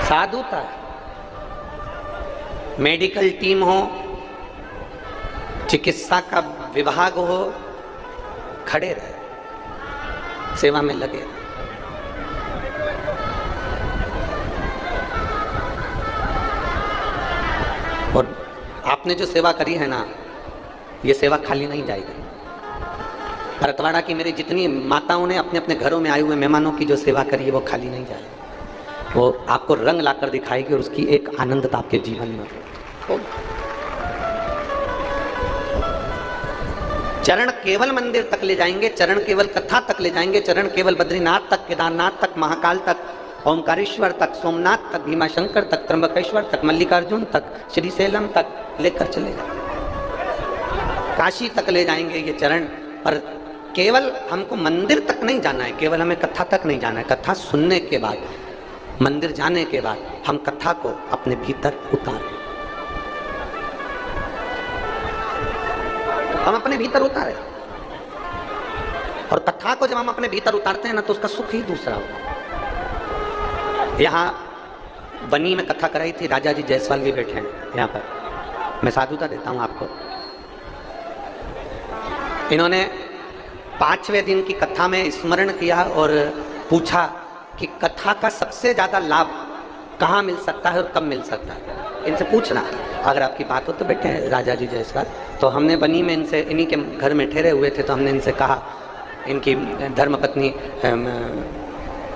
साधुता, medical team हो, चिकित्सा का विभाग हो, खड़े रहे, सेवा में लगे। और आपने जो सेवा करी है ना, ये सेवा खाली नहीं जाएगी। भरतवाड़ा की मेरी जितनी माताओं ने अपने अपने घरों में आए हुए मेहमानों की जो सेवा करी है, वो खाली नहीं जाएगी। वो आपको रंग लाकर दिखाएगी और उसकी एक आनंदता आपके जीवन में होगी। चरण केवल मंदिर तक ले जाएंगे, चरण केवल कथा तक ले जाएंगे, चरण केवल बद्रीनाथ तक, केदारनाथ तक, महाकाल तक, ओमकारेश्वर तक, सोमनाथ तक, भीमाशंकर तक, त्र्यंबकेश्वर तक, मल्लिकार्जुन तक, श्रीशैलम तक लेकर चलेगा। काशी तक ले जाएंगे ये चरण। पर केवल हमको मंदिर तक नहीं जाना है, केवल हमें कथा तक नहीं जाना है। कथा सुनने के बाद, मंदिर जाने के बाद हम कथा को अपने भीतर उतारें, हम अपने भीतर उतारें। और कथा को जब हम अपने भीतर उतारते हैं ना, तो उसका सुख ही दूसरा होगा। यहाँ बनी में कथा कराई थी, राजा जी जायसवाल भी बैठे हैं यहाँ पर। मैं साधुता देता हूँ आपको। इन्होंने 5वें दिन की कथा में स्मरण किया और पूछा कि कथा का सबसे ज्यादा लाभ कहाँ मिल सकता है और कब मिल सकता है। इनसे पूछना, अगर आपकी बात हो तो बैठे हैं राजा जी जायसवाल। तो हमने बनी में इनसे, इन्हीं के घर में ठहरे हुए थे, तो हमने इनसे कहा, इनकी धर्मपत्नी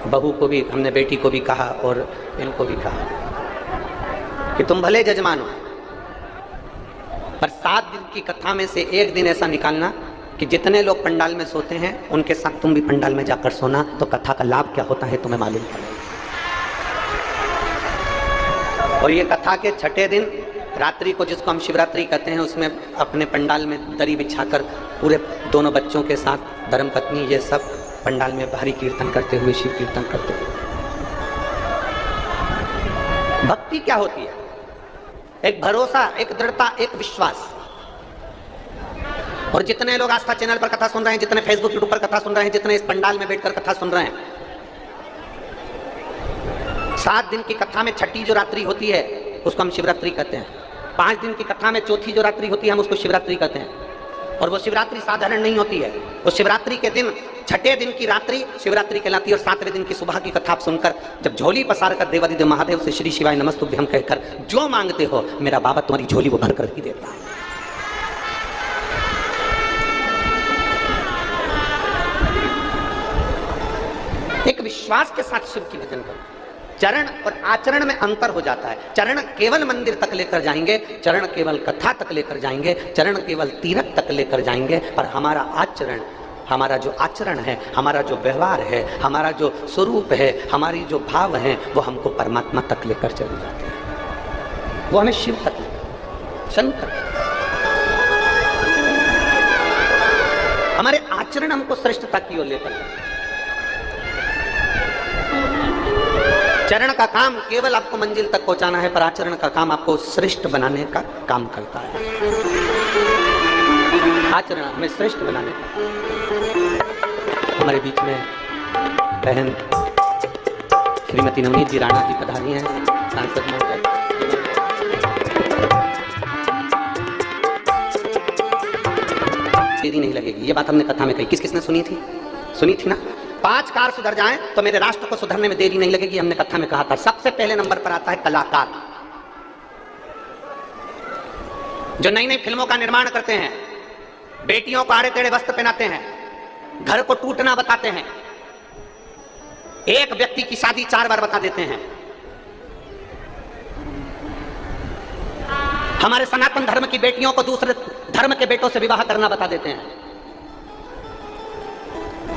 बहू को भी, हमने बेटी को भी कहा और इनको भी कहा कि तुम भले जजमान हो, पर 7 दिन की कथा में से एक दिन ऐसा निकालना कि जितने लोग पंडाल में सोते हैं उनके साथ तुम भी पंडाल में जाकर सोना, तो कथा का लाभ क्या होता है तुम्हें मालूम पड़ेगा। और ये कथा के 6ठे दिन रात्रि को, जिसको हम शिवरात्रि कहते हैं, उसमें अपने पंडाल में दरी बिछाकर पूरे दोनों बच्चों के साथ धर्मपत्नी ये सब पंडाल में भारी कीर्तन करते हुए, शिव कीर्तन करते हुए। भक्ति क्या होती है? एक भरोसा, एक दृढ़ता, एक विश्वास। और जितने लोग आस्था चैनल पर कथा सुन रहे हैं, जितने फेसबुक यूट्यूब पर कथा सुन रहे हैं, जितने इस पंडाल में बैठकर कथा सुन रहे हैं, 7 दिन की कथा में 6ठी जो रात्रि होती है उसको हम शिवरात्रि कहते हैं। 5 दिन की कथा में 4थी जो रात्रि होती है हम उसको शिवरात्रि कहते हैं। और वो शिवरात्रि साधारण नहीं होती है। उस शिवरात्रि के दिन, 6ठे दिन की रात्रि शिवरात्रि कहलाती है। और 7वें दिन की सुबह की कथा आप सुनकर जब झोली पसार कर देवादिदेव महादेव से श्री शिवाय नमस्तुभ्यम कहकर जो मांगते हो, मेरा बाबा तुम्हारी झोली वो भर कर ही देता है। एक विश्वास के साथ शिव की भजन करो। चरण और आचरण में अंतर हो जाता है। चरण केवल मंदिर तक लेकर जाएंगे, चरण केवल कथा तक लेकर जाएंगे, चरण केवल तीर्थ तक लेकर जाएंगे, पर हमारा आचरण, हमारा जो आचरण है, हमारा जो व्यवहार है, हमारा जो स्वरूप है, हमारी जो भाव है, वो हमको परमात्मा तक लेकर चले जाते हैं। वो हमें शिव तक लेकर, शंकर। हमारे आचरण हमको श्रेष्ठता की ओर लेकर। चरण का काम केवल आपको मंजिल तक पहुंचाना है, पर आचरण का काम आपको श्रेष्ठ बनाने का काम करता है। आचरण हमें श्रेष्ठ बनाने का। हमारे बीच में बहन श्रीमती नवनीत जी राणा जी पधारी हैं, सांसद महोदय। देरी नहीं लगेगी, ये बात हमने कथा में कही। किसने सुनी थी? सुनी थी ना। 5 कार सुधर जाएं तो मेरे राष्ट्र को सुधरने में देरी नहीं लगेगी, हमने कथा में कहा था। सबसे पहले नंबर पर आता है कलाकार, जो नई नई फिल्मों का निर्माण करते हैं, बेटियों को आड़े टेढ़े वस्त्र पहनाते हैं, घर को टूटना बताते हैं, एक व्यक्ति की शादी 4 बार बता देते हैं, हमारे सनातन धर्म की बेटियों को दूसरे धर्म के बेटों से विवाह करना बता देते हैं।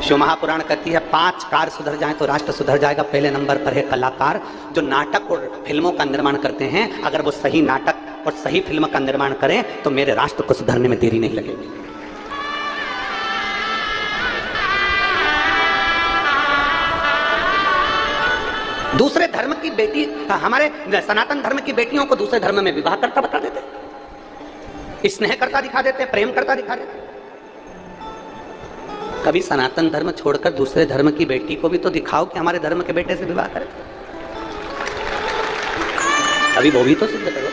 शिव महापुराण कहती है 5 कार सुधर जाएं तो राष्ट्र सुधर जाएगा। पहले नंबर पर है कलाकार, जो नाटक और फिल्मों का निर्माण करते हैं। अगर वो सही नाटक और सही फिल्म का निर्माण करें तो मेरे राष्ट्र को सुधरने में देरी नहीं लगेगी। दूसरे धर्म की बेटी, हमारे सनातन धर्म की बेटियों को दूसरे धर्म में विवाह करता बता देते, स्नेह करता दिखा देते, प्रेम करता दिखा देते। कभी सनातन धर्म छोड़कर दूसरे धर्म की बेटी को भी तो दिखाओ कि हमारे धर्म के बेटे से विवाह करे। अभी वो भी तो सिद्ध करो।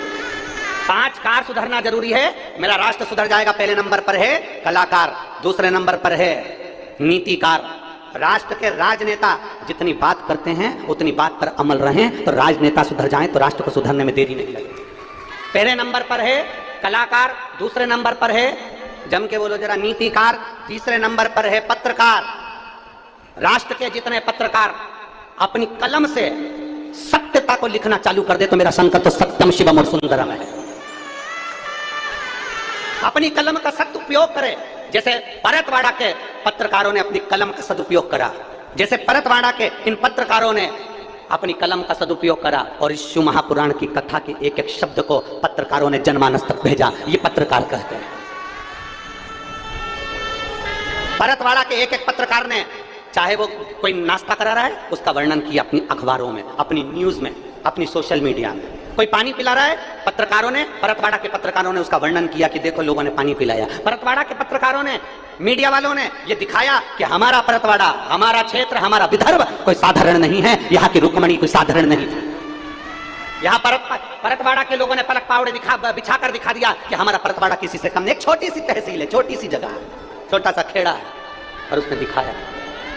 5 कार सुधरना जरूरी है, मेरा राष्ट्र सुधर जाएगा। पहले नंबर पर है कलाकार, दूसरे नंबर पर है नीतिकार। राष्ट्र के राजनेता जितनी बात करते हैं उतनी बात पर अमल रहें, तो राजनेता सुधर जाएं तो राष्ट्र को सुधरने में देरी नहीं लगेगी। पहले नंबर पर है कलाकार, दूसरे नंबर पर है, जम के बोलो जरा, नीतिकार, तीसरे नंबर पर है पत्रकार। राष्ट्र के जितने पत्रकार अपनी कलम से सत्यता को लिखना चालू कर दे तो मेरा संकल्प तो सत्यम शिवम और सुंदरम है। अपनी कलम का सदुपयोग करे, जैसे परतवाड़ा के पत्रकारों ने अपनी कलम का सदुपयोग करा, जैसे परतवाड़ा के इन पत्रकारों ने अपनी कलम का सदुपयोग करा और इस शिव महापुराण की कथा के एक एक शब्द को पत्रकारों ने जनमानस तक भेजा। ये पत्रकार कहते हैं। परतवाड़ा के एक एक पत्रकार ने, चाहे वो कोई नाश्ता करा रहा है उसका वर्णन किया अपनी अखबारों में, अपनी न्यूज में, अपनी सोशल मीडिया में। कोई पानी पिला रहा है, पत्रकारों ने, परतवाड़ा के पत्रकारों ने उसका वर्णन किया कि देखो लोगों ने पानी पिलाया। परतवाड़ा के पत्रकारों ने, मीडिया वालों ने ये दिखाया कि हमारा परतवाड़ा, हमारा क्षेत्र, हमारा विदर्भ कोई साधारण नहीं है, यहाँ की रुक्मणी कोई साधारण नहीं थी। यहाँ परतवाड़ा के लोगों ने पलक पावड़े बिछाकर दिखा दिया कि हमारा परतवाड़ा किसी से कम नहीं। एक छोटी सी तहसील है, छोटी सी जगह, छोटा सा खेड़ा है, और उसने दिखाया।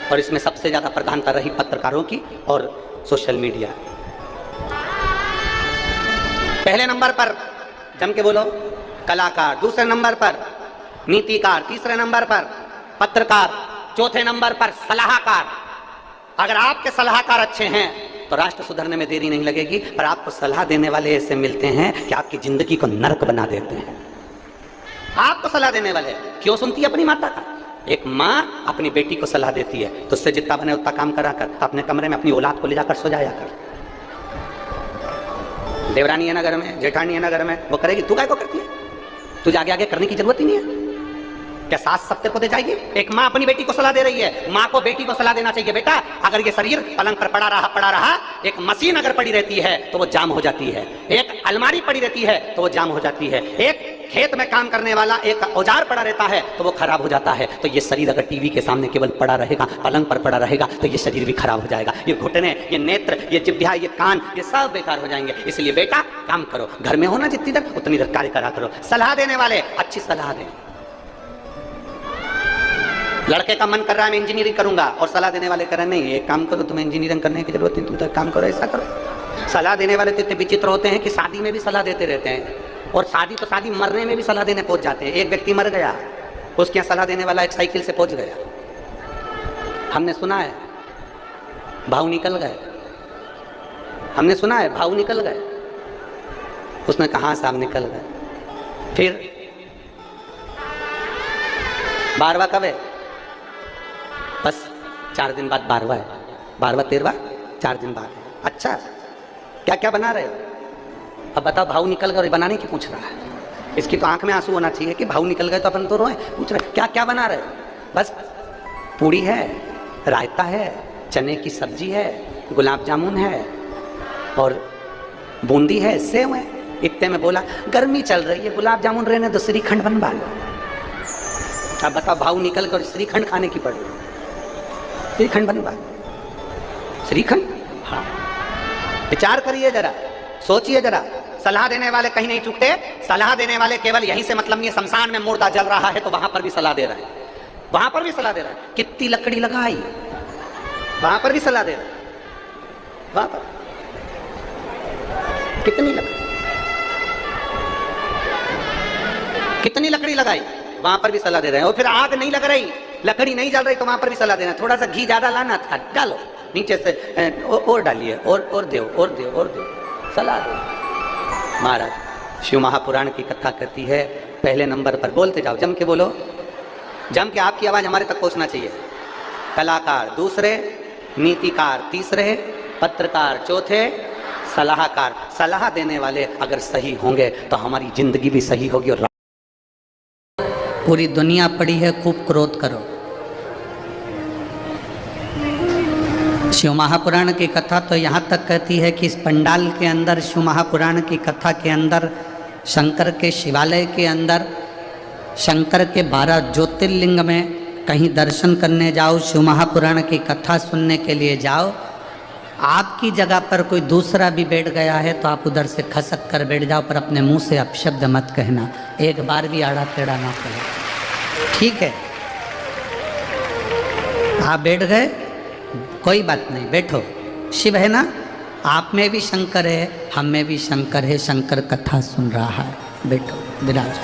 और इसमें सबसे ज्यादा प्रधानता रही पत्रकारों की और सोशल मीडिया। पहले नंबर पर जम के बोलो कलाकार, दूसरे नंबर पर नीतिकार, तीसरे नंबर पर पत्रकार, चौथे नंबर पर सलाहकार। अगर आपके सलाहकार अच्छे हैं तो राष्ट्र सुधरने में देरी नहीं लगेगी। पर आपको सलाह देने वाले ऐसे मिलते हैं कि आपकी जिंदगी को नरक बना देते हैं। आपको सलाह देने वाले क्यों सुनती है अपनी माता का? एक माँ अपनी बेटी को सलाह देती है तो उससे जितना बने उतना काम करा कर, अपने कमरे में अपनी औलाद को ले जाकर सो जाया कर। देवरानी है ना घर में, जेठानी है ना घर में, वो करेगी, तू काय को करती है? तुझे आगे आगे करने की जरूरत ही नहीं है। क्या सास सबसे को दे जाएगी? एक माँ अपनी बेटी को सलाह दे रही है। माँ को बेटी को सलाह देना चाहिए, बेटा अगर ये शरीर पलंग पर पड़ा रहा, एक मशीन अगर पड़ी रहती है तो वो जाम हो जाती है, एक अलमारी पड़ी रहती है तो वो जाम हो जाती है, एक खेत में काम करने वाला एक औजार पड़ा रहता है तो वो खराब हो जाता है। तो ये शरीर अगर टीवी के सामने केवल पड़ा रहेगा, पलंग पर पड़ा रहेगा, तो ये शरीर भी खराब हो जाएगा। ये घुटने, ये नेत्र, ये जिह्वा, ये कान, ये सब बेकार हो जाएंगे। इसलिए बेटा काम करो, घर में होना जितनी देर उतनी देर कार्य करा करो। सलाह देने वाले अच्छी सलाह दें। लड़के का मन कर रहा है मैं इंजीनियरिंग करूंगा और सलाह देने वाले कर रहे नहीं, एक काम करो, तुम्हें इंजीनियरिंग करने की जरूरत नहीं, तुम तो काम करो, ऐसा करो। सलाह देने वाले तो इतने विचित्र होते हैं कि शादी में भी सलाह देते रहते हैं, और शादी तो शादी, मरने में भी सलाह देने पहुंच जाते हैं। एक व्यक्ति मर गया, उसके यहाँ सलाह देने वाला एक साइकिल से पहुंच गया, हमने सुना है भाव निकल गए, हमने सुना है भाव निकल गए। उसने कहा साहब निकल गए। फिर 12वां कब है? बस 4 दिन बाद 12वां है, 12वां 13वां 4 दिन बाद है। अच्छा क्या क्या बना रहे हो? अब बताओ, भाव निकल गए और बनाने की पूछ रहा है। इसकी तो आंख में आंसू होना चाहिए कि भाव निकल गए तो अपन तो रोए। पूछ रहे क्या क्या बना रहे हो? बस पूड़ी है, रायता है, चने की सब्जी है, गुलाब जामुन है और बूंदी है, सेव है। इतने में बोला गर्मी चल रही है, गुलाब जामुन रहने दो, श्रीखंड बनवा लो। अब बताओ, भाव निकल कर श्रीखंड खाने की पड़ी, श्रीखंड बनवा, श्रीखंड। हाँ, विचार करिए जरा, सोचिए जरा। सलाह देने वाले कहीं नहीं चूकते। सलाह देने वाले केवल यहीं से मतलब नहीं है, शमशान में मुर्दा जल रहा है तो वहां पर भी सलाह दे रहा है, वहां पर भी सलाह दे रहा है। कितनी लकड़ी लगाई, वहां पर भी सलाह दे रहा है, वहां पर कितनी लकड़ी लगाई, वहां पर भी सलाह दे रहे हैं। और फिर आग नहीं लग रही, लकड़ी नहीं जल रही तो वहां पर भी सलाह देना, थोड़ा सा घी ज्यादा लाना था, डालो नीचे से, और डालिए, और दो, सलाह दो। महाराज शिव महापुराण की कथा करती है। पहले नंबर पर बोलते जाओ, जम के बोलो, जम के आपकी आवाज हमारे तक पहुंचना चाहिए। कलाकार दूसरे, नीतिकार तीसरे, पत्रकार चौथे, सलाहकार। सलाह देने वाले अगर सही होंगे तो हमारी जिंदगी भी सही होगी। और पूरी दुनिया पड़ी है खूब क्रोध करो। शिव महापुराण की कथा तो यहाँ तक कहती है कि इस पंडाल के अंदर, शिव महापुराण की कथा के अंदर, शंकर के शिवालय के अंदर, शंकर के 12 ज्योतिर्लिंग में कहीं दर्शन करने जाओ, शिव महापुराण की कथा सुनने के लिए जाओ, आपकी जगह पर कोई दूसरा भी बैठ गया है तो आप उधर से खसक कर बैठ जाओ, पर अपने मुंह से अपशब्द मत कहना, एक बार भी आड़ा टेढ़ा ना करो, ठीक है? आप बैठ गए, कोई बात नहीं, बैठो। शिव है ना, आप में भी शंकर है, हम में भी शंकर है, शंकर कथा सुन रहा है, बैठो, विराज।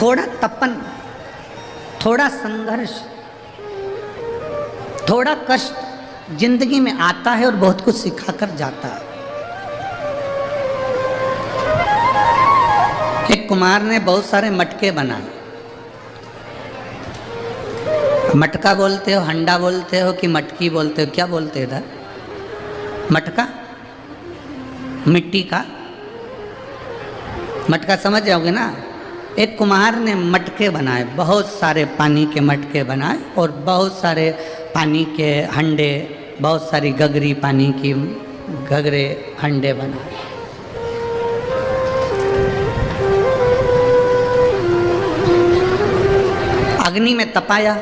थोड़ा तपन, थोड़ा संघर्ष, थोड़ा कष्ट जिंदगी में आता है और बहुत कुछ सिखा कर जाता है। एक कुमार ने बहुत सारे मटके बनाए। मटका बोलते हो, हंडा बोलते हो कि मटकी बोलते हो, क्या बोलते हो इधर? मटका, मिट्टी का मटका, समझ जाओगे ना? एक कुम्हार ने मटके बनाए, बहुत सारे पानी के मटके बनाए और बहुत सारे पानी के हंडे, बहुत सारी गगरी पानी की गगरे हंडे बनाए। अग्नि में तपाया।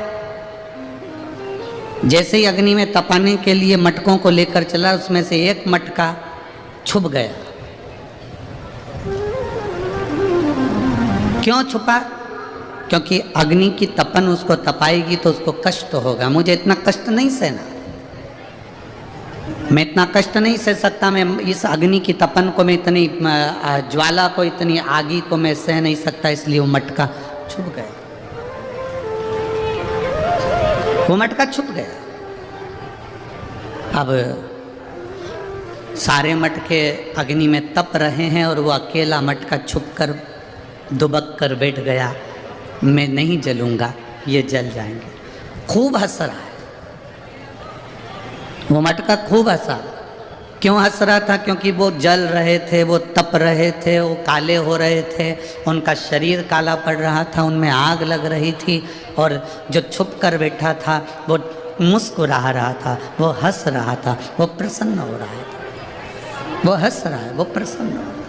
जैसे ही अग्नि में तपाने के लिए मटकों को लेकर चला, उसमें से एक मटका छुप गया। क्यों छुपा? क्योंकि अग्नि की तपन उसको तपाएगी तो उसको कष्ट होगा। मुझे इतना कष्ट नहीं सहना, मैं इतना कष्ट नहीं सह सकता, मैं इस अग्नि की तपन को, मैं इतनी ज्वाला को, इतनी आगी को मैं सह नहीं सकता, इसलिए वो मटका छुप गया। वो मटका छुप गया। अब सारे मटके अग्नि में तप रहे हैं और वो अकेला मटका छुपकर दुबक कर बैठ गया, मैं नहीं जलूंगा, ये जल जाएंगे। खूब हंस रहा है वो मटका, खूब हंसा। क्यों हंस रहा था? क्योंकि वो जल रहे थे, वो तप रहे थे, वो काले हो रहे थे, उनका शरीर काला पड़ रहा था, उनमें आग लग रही थी, और जो छुप कर बैठा था वो मुस्कुरा रहा था, वो हंस रहा था, वो प्रसन्न हो रहा था। वो हंस रहा है, वो प्रसन्न हो रहा है।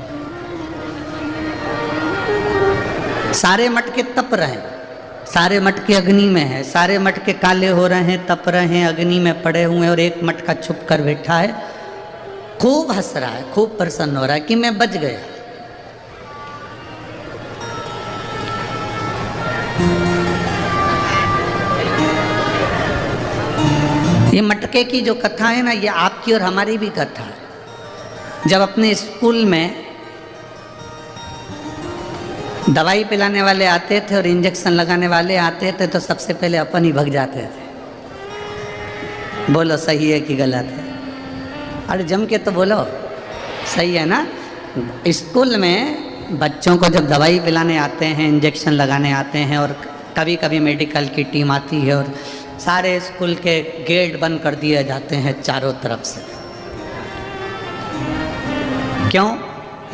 सारे मटके तप रहे हैं, सारे मटके अग्नि में है, सारे मटके काले हो रहे हैं, तप रहे हैं, अग्नि में पड़े हुए हैं, और एक मटका छुप कर बैठा है, खूब हंस रहा है, खूब प्रसन्न हो रहा है कि मैं बच गया। ये मटके की जो कथा है ना, ये आपकी और हमारी भी कथा है। जब अपने स्कूल में दवाई पिलाने वाले आते थे और इंजेक्शन लगाने वाले आते थे तो सबसे पहले अपन ही भग जाते थे। बोलो सही है कि गलत है? अरे जम के तो बोलो, सही है ना? स्कूल में बच्चों को जब दवाई पिलाने आते हैं, इंजेक्शन लगाने आते हैं, और कभी कभी मेडिकल की टीम आती है और सारे स्कूल के गेट बंद कर दिए जाते हैं चारों तरफ से। क्यों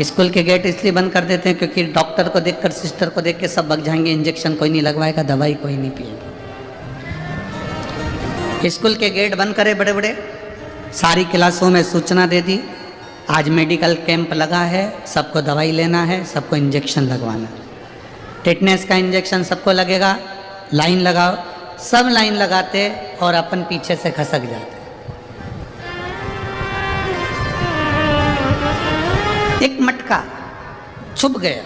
स्कूल के गेट इसलिए बंद कर देते हैं? क्योंकि डॉक्टर को देखकर, सिस्टर को देख के सब भाग जाएंगे, इंजेक्शन कोई नहीं लगवाएगा, दवाई कोई नहीं पिएगा। स्कूल के गेट बंद करे बड़े बड़े, सारी क्लासों में सूचना दे दी, आज मेडिकल कैंप लगा है, सबको दवाई लेना है, सबको इंजेक्शन लगवाना है। टिटनेस का इंजेक्शन सबको लगेगा, लाइन लगाओ। सब लाइन लगाते और अपन पीछे से खसक जाते। एक मटका छुप गया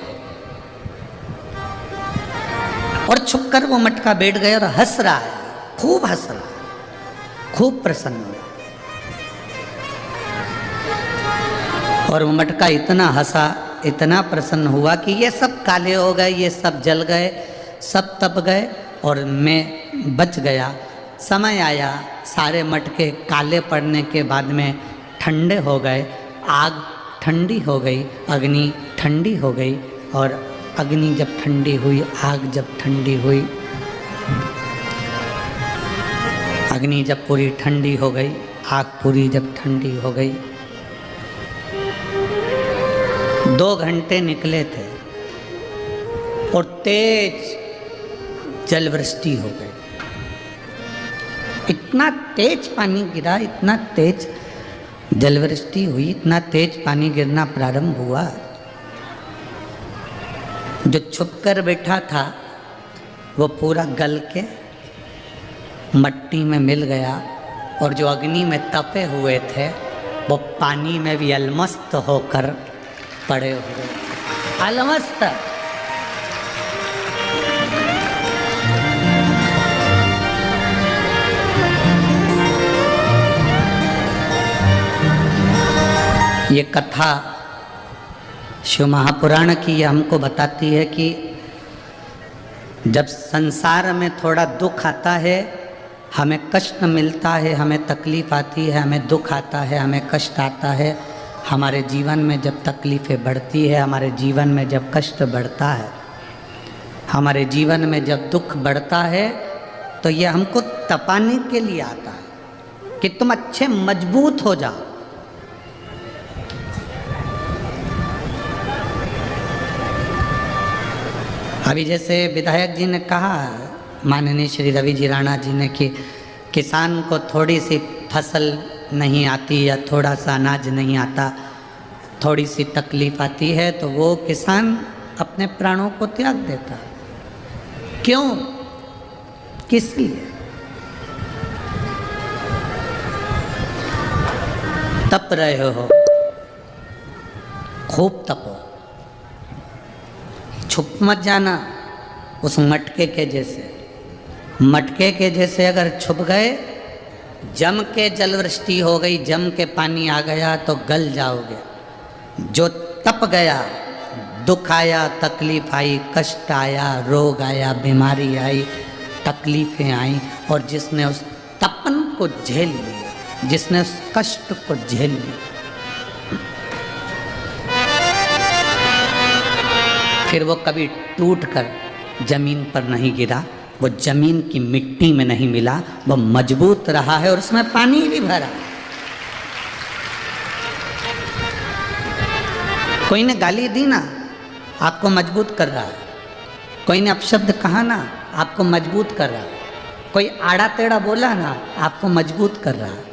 और छुपकर वो मटका बैठ गया और हंस रहा है, खूब हंस रहा है, खूब प्रसन्न हो रहा। और वो मटका इतना हंसा, इतना प्रसन्न हुआ कि ये सब काले हो गए, ये सब जल गए, सब तप गए और मैं बच गया। समय आया, सारे मटके काले पड़ने के बाद में ठंडे हो गए, आग ठंडी हो गई, अग्नि ठंडी हो गई, और अग्नि जब ठंडी हुई, आग जब ठंडी हुई, अग्नि जब पूरी ठंडी हो गई, आग पूरी जब ठंडी हो गई, 2 घंटे निकले थे और तेज जलवृष्टि हो गई। इतना तेज पानी गिरा, इतना तेज जलवृष्टि हुई, इतना तेज पानी गिरना प्रारंभ हुआ, जो छुपकर बैठा था वो पूरा गल के मट्टी में मिल गया और जो अग्नि में तपे हुए थे वो पानी में भी अलमस्त होकर पड़े हुए थे। अलमस्त। ये कथा शिव महापुराण की ये हमको बताती है कि जब संसार में थोड़ा दुख आता है, हमें कष्ट मिलता है, हमें तकलीफ आती है, हमें दुख आता है, हमें कष्ट आता है, हमारे जीवन में जब तकलीफ़ें बढ़ती है, हमारे जीवन में जब कष्ट बढ़ता है, हमारे जीवन में जब दुख बढ़ता है, तो ये हमको तपाने के लिए आता है कि तुम अच्छे मजबूत हो जाओ। अभी जैसे विधायक जी ने कहा, माननीय श्री रवि जी राणा जी ने, कि किसान को थोड़ी सी फसल नहीं आती या थोड़ा सा अनाज नहीं आता, थोड़ी सी तकलीफ आती है तो वो किसान अपने प्राणों को त्याग देता। क्यों? किस लिए? तप रहे हो, खूब तपो, छुप मत जाना उस मटके के जैसे। मटके के जैसे अगर छुप गए, जम के जलवृष्टि हो गई, जम के पानी आ गया तो गल जाओगे। जो तप गया, दुख आया, तकलीफ आई, कष्ट आया, रोग आया, बीमारी आई, तकलीफें आई, और जिसने उस तपन को झेल लिया, जिसने उस कष्ट को झेल लिया, फिर वो कभी टूट कर जमीन पर नहीं गिरा, वो जमीन की मिट्टी में नहीं मिला, वो मजबूत रहा है और उसमें पानी भी भरा। कोई ने गाली दी ना, आपको मजबूत कर रहा है। कोई ने अपशब्द कहा ना, आपको मजबूत कर रहा है। कोई आड़ा टेढ़ा बोला ना, आपको मजबूत कर रहा है।